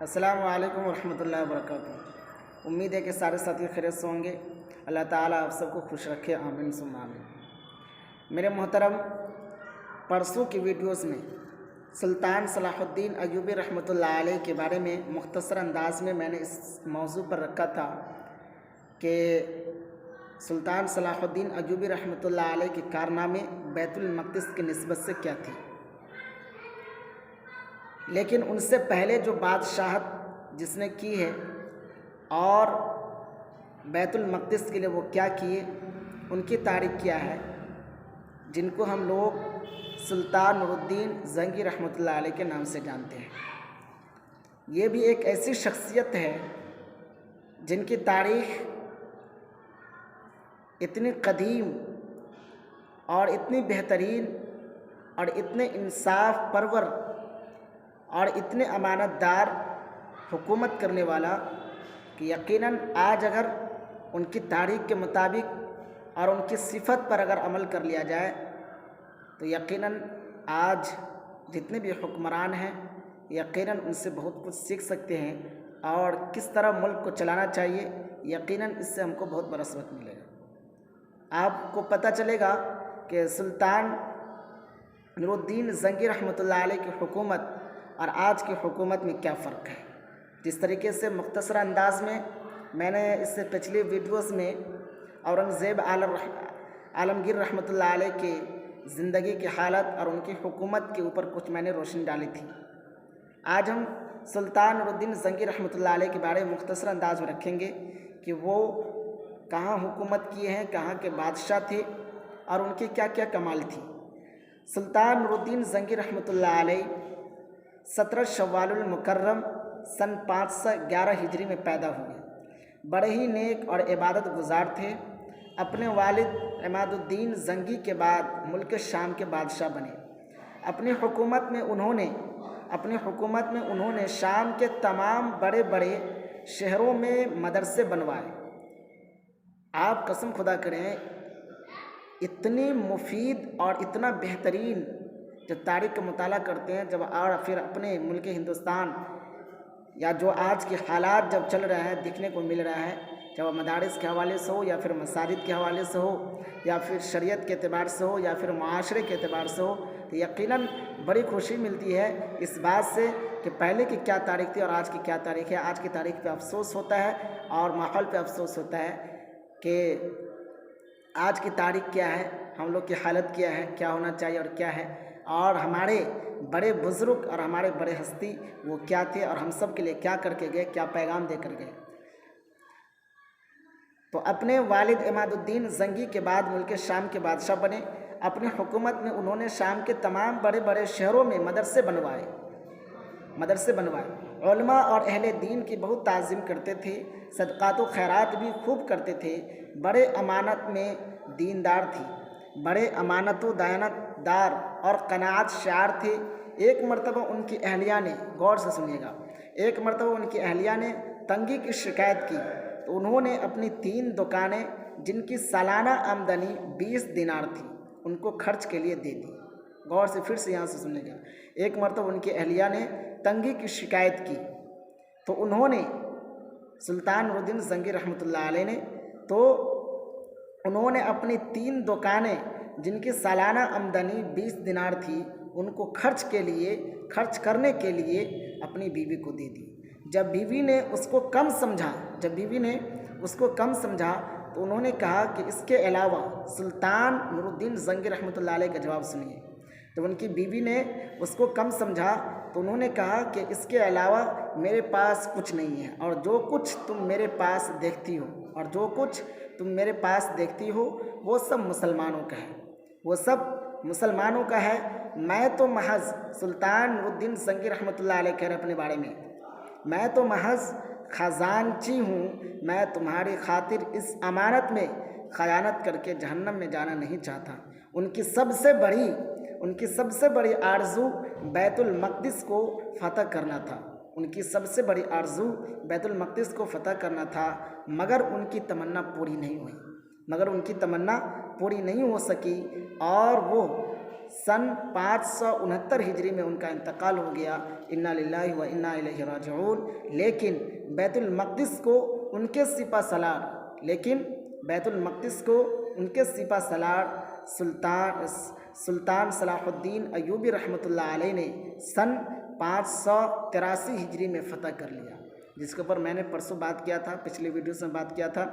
السلام علیکم ورحمۃ اللہ وبرکاتہ۔ امید ہے کہ سارے ساتھی خیریت سے ہوں گے۔ اللہ تعالیٰ آپ سب کو خوش رکھے، آمین ثم آمین۔ میرے محترم، پرسوں کی ویڈیوز میں سلطان صلاح الدین ایوبی رحمۃ اللہ علیہ کے بارے میں مختصر انداز میں نے اس موضوع پر رکھا تھا کہ سلطان صلاح الدین ایوبی رحمۃ اللہ علیہ کے کارنامے بیت المقدس کی نسبت سے کیا تھی، لیکن ان سے پہلے جو بادشاہت جس نے کی ہے اور بیت المقدس کے لیے وہ کیا کیے، ان کی تاریخ کیا ہے، جن کو ہم لوگ سلطان نور الدین زنگی رحمۃ اللہ علیہ کے نام سے جانتے ہیں۔ یہ بھی ایک ایسی شخصیت ہے جن کی تاریخ اتنی قدیم اور اتنی بہترین اور اتنے انصاف پرور اور اتنے امانت دار حکومت کرنے والا کہ یقیناً آج اگر ان کی تاریخ کے مطابق اور ان کی صفت پر اگر عمل کر لیا جائے تو یقیناً آج جتنے بھی حکمران ہیں یقیناً ان سے بہت کچھ سیکھ سکتے ہیں، اور کس طرح ملک کو چلانا چاہیے یقیناً اس سے ہم کو بہت بڑا سبق ملے گا۔ آپ کو پتہ چلے گا کہ سلطان نور الدین زنگی رحمۃ اللہ علیہ کی حکومت اور آج کی حکومت میں کیا فرق ہے۔ جس طریقے سے مختصر انداز میں نے اس سے پچھلی ویڈیوز میں اورنگزیب عالمگیر رحمۃ اللہ علیہ کی زندگی کی حالت اور ان کی حکومت کے اوپر کچھ میں نے روشنی ڈالی تھی۔ آج ہم سلطان نور الدین زنگی رحمۃ اللہ علیہ کے بارے میں مختصر انداز میں رکھیں گے کہ وہ کہاں حکومت کیے ہیں، کہاں کے بادشاہ تھے اور ان کی کیا کیا کمال تھی۔ سلطان نور الدین زنگی رحمۃ اللہ علیہ 17 شوال المکرم سن 511 ہجری میں پیدا ہوئے۔ بڑے ہی نیک اور عبادت گزار تھے۔ اپنے والد عماد الدین زنگی کے بعد ملک شام کے بادشاہ بنے۔ اپنی حکومت میں انہوں نے شام کے تمام بڑے بڑے شہروں میں مدرسے بنوائے۔ آپ قسم خدا کریں، اتنی مفید اور اتنا بہترین جو تاریخ کا مطالعہ کرتے ہیں جب، اور پھر اپنے ملک ہندوستان یا جو آج کے حالات جب چل رہے ہیں دیکھنے کو مل رہا ہے، چاہے مدارس کے حوالے سے ہو یا پھر مساجد کے حوالے سے ہو یا پھر شریعت کے اعتبار سے ہو یا پھر معاشرے کے اعتبار سے ہو، تو یقیناً بڑی خوشی ملتی ہے اس بات سے کہ پہلے کی کیا تاریخ تھی اور آج کی کیا تاریخ ہے۔ آج کی تاریخ پہ افسوس ہوتا ہے اور ماحول پہ افسوس ہوتا ہے کہ آج کی تاریخ کیا ہے، ہم لوگ کی حالت کیا ہے، کیا ہونا چاہیے اور کیا ہے، اور ہمارے بڑے بزرگ اور ہمارے بڑے ہستی وہ کیا تھے اور ہم سب کے لیے کیا کر کے گئے، کیا پیغام دے کر گئے۔ تو اپنے والد عماد الدین زنگی کے بعد ملک شام کے بادشاہ بنے۔ اپنی حکومت میں انہوں نے شام کے تمام بڑے بڑے شہروں میں مدرسے بنوائے۔ علماء اور اہل دین کی بہت تعظیم کرتے تھے، صدقات و خیرات بھی خوب کرتے تھے، بڑے امانت میں دیندار تھے، بڑے امانت و دیانت دار اور قناعت شعار تھے۔ ایک مرتبہ ان کی اہلیہ نے، غور سے سنیے گا، ایک مرتبہ ان کی اہلیہ نے تنگی کی شکایت کی تو انہوں نے اپنی 3 دکانیں جن کی سالانہ آمدنی 20 دینار تھی ان کو خرچ کے لیے دے دی۔ غور سے پھر سے یہاں سے سنیے گا، ایک مرتبہ ان کی اہلیہ نے تنگی کی شکایت کی تو انہوں نے سلطان نور الدین زنگی رحمۃ اللہ علیہ نے انہوں نے اپنی 3 دکانیں جن کی سالانہ آمدنی 20 دینار تھی ان کو خرچ کرنے کے لیے اپنی بیوی کو دے دی۔ جب بیوی نے اس کو کم سمجھا تو انہوں نے کہا کہ اس کے علاوہ سلطان نور الدین زنگی رحمۃ اللہ علیہ کا جواب سنیے۔ جب ان کی بیوی نے اس کو کم سمجھا تو انہوں نے کہا کہ اس کے علاوہ میرے پاس کچھ نہیں ہے، اور جو کچھ تم میرے پاس دیکھتی ہو وہ سب مسلمانوں کا ہے، میں تو محض سلطان نور الدین زنگی رحمۃ اللہ علیہ کہہ رہے اپنے بارے میں، میں تو محض خزانچی ہوں، میں تمہاری خاطر اس امانت میں خیانت کر کے جہنم میں جانا نہیں چاہتا۔ ان کی سب سے بڑی آرزو بیت المقدس کو فتح کرنا تھا، مگر ان کی تمنا پوری نہیں ہو سکی، اور وہ सन 569 हिजरी में उनका इंतकाल हो गया। इन्ना लिल्लाहि व इन्ना इलैहि राजिऊन। लेकिन बैतुल मक़दिस को उनके सिपा सलार सुल्तान सलाहुद्दीन अय्यूबी रहमतुल्लाह अलैह ने सन 583 हिजरी में फ़तह कर लिया, जिसके ऊपर मैंने परसों बात किया था, पिछले वीडियोस में बात किया था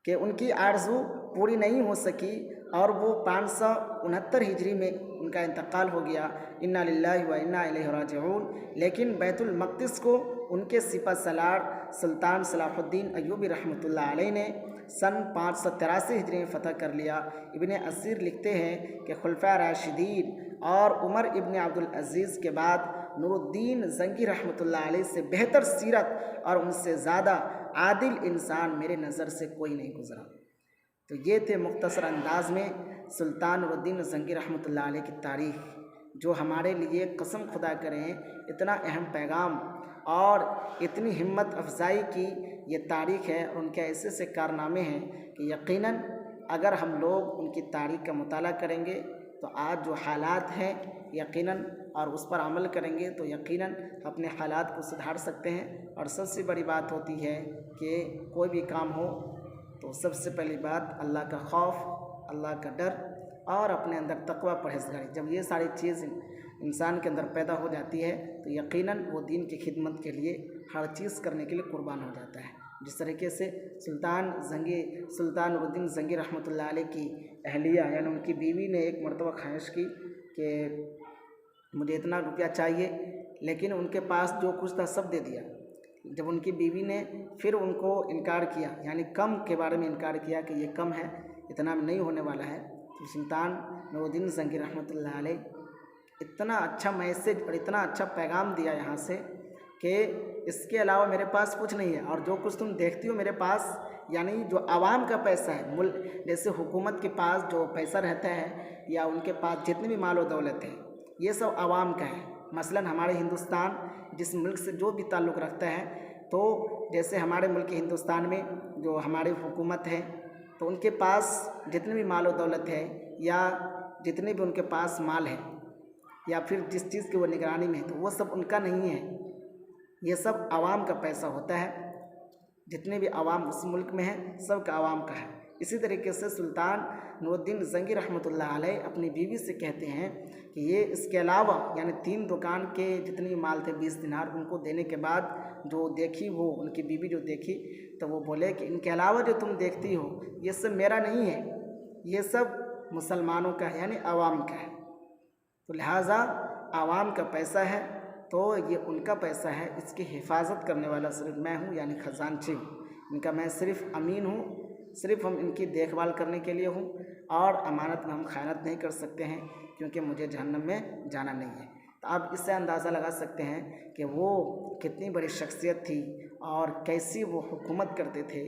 कि उनकी आरज़ू पूरी नहीं हो सकी और वो 569 हिजरी में उनका इंतकाल हो गया। इन्ना लिल्लाहि व इन्ना इलैहि राजिऊन। लेकिन बैतुल मक़दिस को उनके सिपा सलार सुल्तान सलाहुद्दीन अय्यूबी रहमतुल्लाह अलैह ने सन 583 हिजरी में फ़तह कर लिया। इब्ने असीर लिखते हैं कि खुलफा राशिदीन और उमर इब्न अब्दुल अज़ीज़ के बाद नूरुद्दीन ज़ंगी रहमतुल्लाह अलैह से बेहतर सीरत और उनसे ज़्यादा आदिल इंसान मेरे नज़र से कोई नहीं गुज़रा। तो ये थे मुख्तसर अंदाज में सुल्तान नूरुद्दीन ज़ंगी रहमतुल्लाह अलैह की तारीख़, जो हमारे लिए कसम खुदा करें इतना अहम पैगाम और इतनी हिम्मत अफजाई की ये तारीख़ है और उनके ऐसे ऐसे कारनामे हैं कि यकीनन अगर हम लोग उनकी तारीख़ का मुताला करेंगे तो आज जो हालात हैं यकीनन और उस पर अमल करेंगे तो यकीनन अपने हालात को सुधार सकते हैं। और सबसे बड़ी बात होती है कि कोई भी काम हो तो सबसे पहली बात अल्लाह का खौफ, अल्लाह का डर और अपने अंदर तकवा परहेज़गारी, जब ये सारी चीज़ इंसान के अंदर पैदा हो जाती है तो यकीनन वो दीन की खिदमत के लिए हर चीज़ करने के लिए कुर्बान हो जाता है। जिस तरीके से सुल्तान नूरुद्दीन ज़ंगी रहमतुल्लाह अलैह की अहलिया यानी उनकी बीवी ने एक मरतबा ख्वाहिश की कि मुझे इतना रुपया चाहिए, लेकिन उनके पास जो कुछ था सब दे दिया। जब उनकी बीवी ने फिर उनको इनकार किया, यानी कम के बारे में इनकार किया कि ये कम है, इतना नहीं होने वाला है, तो सुल्तान नूरुद्दीन ज़ंगी रहमतुल्लाह अलैह इतना अच्छा मैसेज और इतना अच्छा पैगाम दिया यहाँ से कि इसके अलावा मेरे पास कुछ नहीं है और जो कुछ तुम देखती हो मेरे पास, यानी जो आवाम का पैसा है, मुल्क जैसे हुकूमत के पास जो पैसा रहता है या उनके पास जितनी भी माल व दौलत है ये सब आवाम का है। मसलन हमारे हिंदुस्तान जिस मुल्क से जो भी ताल्लुक़ रखता है, तो जैसे हमारे मुल्क हिंदुस्तान में जो हमारी हुकूमत है तो उनके पास जितनी भी माल व दौलत है या जितने भी उनके पास माल है या फिर जिस चीज़ की वो निगरानी में है तो वो सब उनका नहीं है, ये सब आवाम का पैसा होता है। जितने भी आवाम उस मुल्क में है सब का आवाम का है। इसी तरीके से सुल्तान नूरुद्दीन ज़ंगी रहमतुल्लाह अलैह अपनी बीवी से कहते हैं कि ये इसके अलावा यानी 3 दुकान के जितनी माल थे 20 दिनार उनको देने के बाद जो देखी वो उनकी बीवी जो देखी तो वो बोले कि इनके अलावा जो तुम देखती हो ये सब मेरा नहीं है, ये सब मुसलमानों का है यानी आवाम का है। तो लिहाजा आवाम का पैसा है तो ये उनका पैसा है, इसकी हिफाजत करने वाला सिर्फ मैं हूँ यानी ख़जानची हूँ, इनका मैं सिर्फ अमीन हूँ, सिर्फ हम इनकी देखभाल करने के लिए हूँ और अमानत में हम ख़यानत नहीं कर सकते हैं क्योंकि मुझे जहन्नम में जाना नहीं है। तो आप इससे अंदाज़ा लगा सकते हैं कि वो कितनी बड़ी शख्सियत थी और कैसी वो हुकूमत करते थे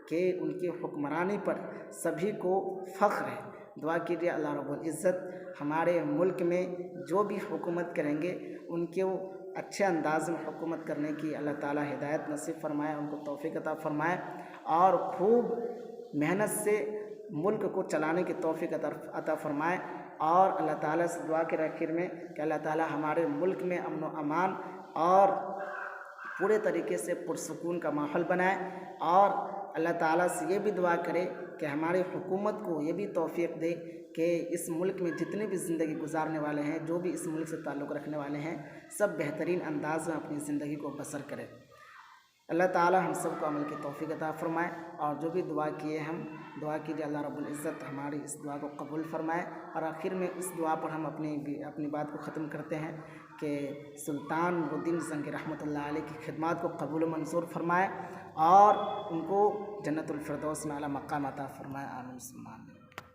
कि उनकी हुक्मरानी पर सभी को फ़ख्र है। दुआ कीजिए अल्लाह रब्बुल इज़्ज़त हमारे मुल्क में जो भी हुकूमत करेंगे उनके वो अच्छे अंदाज में हुकूमत करने की अल्लाह ताला हिदायत नसीब फरमाए, उनको तौफ़ीक़ अता फरमाए और खूब मेहनत से मुल्क को चलाने की तौफ़ीक़ अता फरमाए। और अल्लाह ताला से दुआ के आखिर में कि अल्लाह ताला हमारे मुल्क में अमन व अमान और पूरे तरीके से पुरसुकून का माहौल बनाए और अल्लाह ताला से ये भी दुआ करे कि हमारी हुकूमत को ये भी तौफ़ीक़ दे कि इस मुल्क में जितने भी ज़िंदगी गुजारने वाले हैं, जो भी इस मुल्क से ताल्लुक़ रखने वाले हैं, सब बेहतरीन अंदाज़ में अपनी ज़िंदगी को बसर करें। अल्लाह ताला हम सब को अमल की तौफ़ीक़ अता फ़रमाए और जो भी दुआ किए हम दुआ कीजिए अल्लाह रब्बुल इज़्ज़त हमारी इस दुआ को कबूल फ़रमाए। और आखिर में इस दुआ पर हम अपनी बात को ख़त्म करते हैं कि सुल्तान नूरुद्दीन ज़ंगी रहमतुल्लाह अलैह की खिदमत को कबूल मंजूर फ़रमाए और उनको जन्नतुल फ़िरदौस में आला मक़ाम अता फ़रमाए। आमीन।